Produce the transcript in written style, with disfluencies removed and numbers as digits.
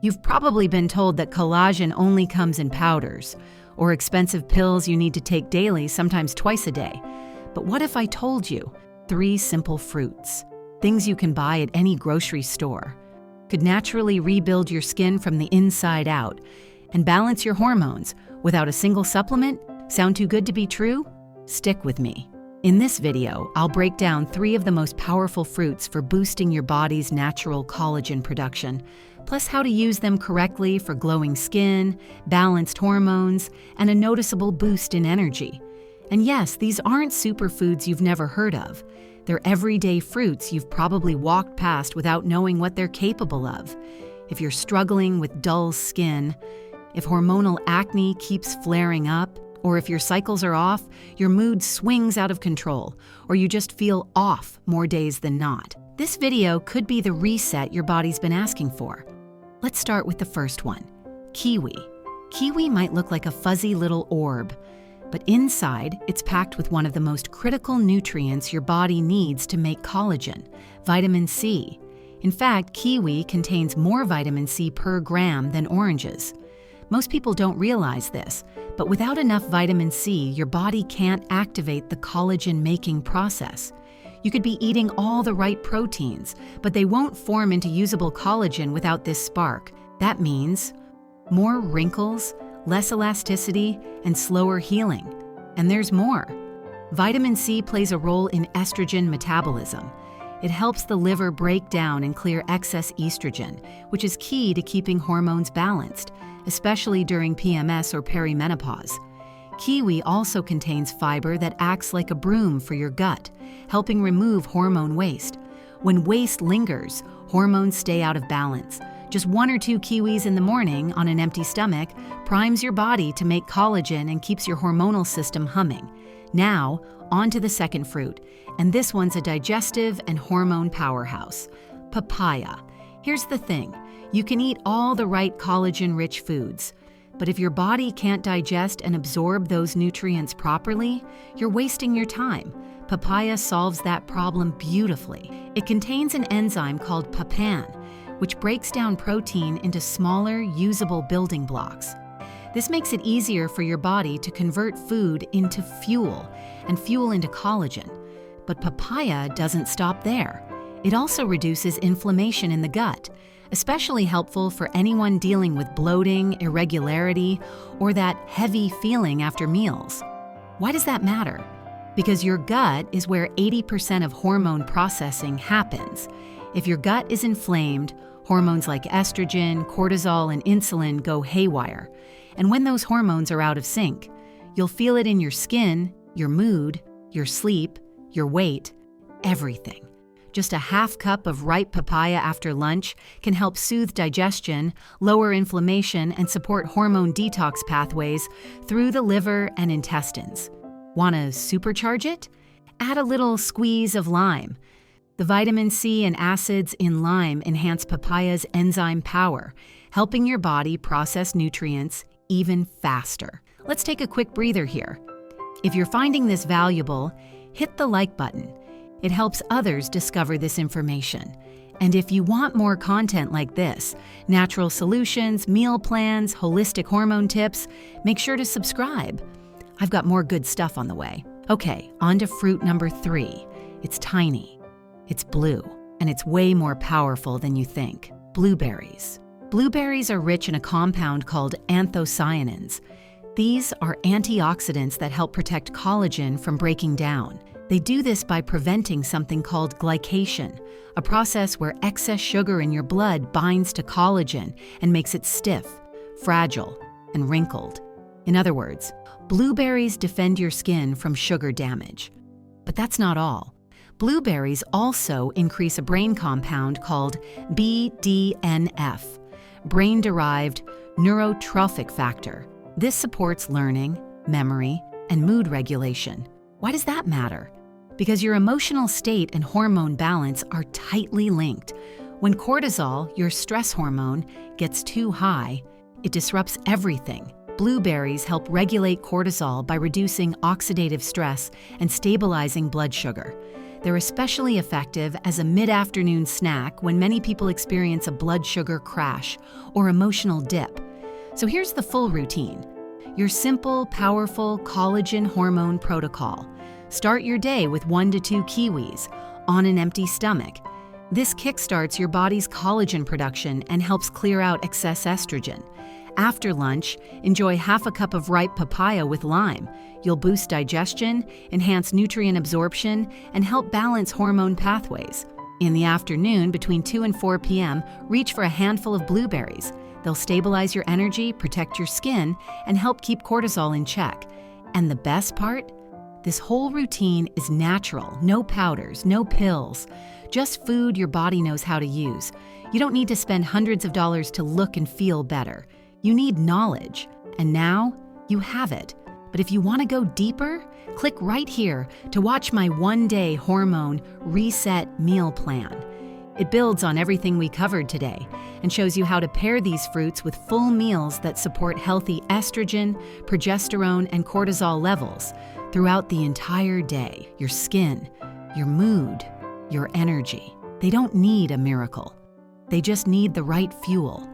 You've probably been told that collagen only comes in powders, or expensive pills you need to take daily, sometimes twice a day. But what if I told you 3 simple fruits, things you can buy at any grocery store, could naturally rebuild your skin from the inside out and balance your hormones without a single supplement? Sound too good to be true? Stick with me. In this video, I'll break down 3 of the most powerful fruits for boosting your body's natural collagen production, plus how to use them correctly for glowing skin, balanced hormones, and a noticeable boost in energy. And yes, these aren't superfoods you've never heard of. They're everyday fruits you've probably walked past without knowing what they're capable of. If you're struggling with dull skin, if hormonal acne keeps flaring up, or if your cycles are off, your mood swings out of control, or you just feel off more days than not, this video could be the reset your body's been asking for. Let's start with the first one, kiwi. Kiwi might look like a fuzzy little orb, but inside, it's packed with one of the most critical nutrients your body needs to make collagen, vitamin C. In fact, kiwi contains more vitamin C per gram than oranges. Most people don't realize this, but without enough vitamin C, your body can't activate the collagen-making process. You could be eating all the right proteins, but they won't form into usable collagen without this spark. That means more wrinkles, less elasticity, and slower healing. And there's more. Vitamin C plays a role in estrogen metabolism. It helps the liver break down and clear excess estrogen, which is key to keeping hormones balanced, especially during PMS or perimenopause. Kiwi also contains fiber that acts like a broom for your gut, helping remove hormone waste. When waste lingers, hormones stay out of balance. Just 1 or 2 kiwis in the morning on an empty stomach primes your body to make collagen and keeps your hormonal system humming. Now, on to the second fruit, and this one's a digestive and hormone powerhouse, papaya. Here's the thing, you can eat all the right collagen-rich foods, but if your body can't digest and absorb those nutrients properly, you're wasting your time. Papaya solves that problem beautifully. It contains an enzyme called papain, which breaks down protein into smaller, usable building blocks. This makes it easier for your body to convert food into fuel and fuel into collagen. But papaya doesn't stop there. It also reduces inflammation in the gut, especially helpful for anyone dealing with bloating, irregularity, or that heavy feeling after meals. Why does that matter? Because your gut is where 80% of hormone processing happens. If your gut is inflamed, hormones like estrogen, cortisol, and insulin go haywire. And when those hormones are out of sync, you'll feel it in your skin, your mood, your sleep, your weight, everything. Just a half cup of ripe papaya after lunch can help soothe digestion, lower inflammation, and support hormone detox pathways through the liver and intestines. Want to supercharge it? Add a little squeeze of lime. The vitamin C and acids in lime enhance papaya's enzyme power, helping your body process nutrients even faster. Let's take a quick breather here. If you're finding this valuable, hit the like button. It helps others discover this information. And if you want more content like this, natural solutions, meal plans, holistic hormone tips, make sure to subscribe. I've got more good stuff on the way. Okay, on to fruit number 3. It's tiny, it's blue, and it's way more powerful than you think. Blueberries. Blueberries are rich in a compound called anthocyanins. These are antioxidants that help protect collagen from breaking down. They do this by preventing something called glycation, a process where excess sugar in your blood binds to collagen and makes it stiff, fragile, and wrinkled. In other words, blueberries defend your skin from sugar damage. But that's not all. Blueberries also increase a brain compound called BDNF, brain-derived neurotrophic factor. This supports learning, memory, and mood regulation. Why does that matter? Because your emotional state and hormone balance are tightly linked. When cortisol, your stress hormone, gets too high, it disrupts everything. Blueberries help regulate cortisol by reducing oxidative stress and stabilizing blood sugar. They're especially effective as a mid-afternoon snack when many people experience a blood sugar crash or emotional dip. So here's the full routine. Your simple, powerful collagen hormone protocol. Start your day with 1 to 2 kiwis on an empty stomach. This kickstarts your body's collagen production and helps clear out excess estrogen. After lunch, enjoy half a cup of ripe papaya with lime. You'll boost digestion, enhance nutrient absorption, and help balance hormone pathways. In the afternoon, between 2 and 4 p.m., reach for a handful of blueberries. They'll stabilize your energy, protect your skin, and help keep cortisol in check. And the best part? This whole routine is natural, no powders, no pills. Just food your body knows how to use. You don't need to spend hundreds of dollars to look and feel better. You need knowledge, and now you have it. But if you want to go deeper, click right here to watch my one-day hormone reset meal plan. It builds on everything we covered today and shows you how to pair these fruits with full meals that support healthy estrogen, progesterone, and cortisol levels throughout the entire day. Your skin, your mood, your energy. They don't need a miracle. They just need the right fuel.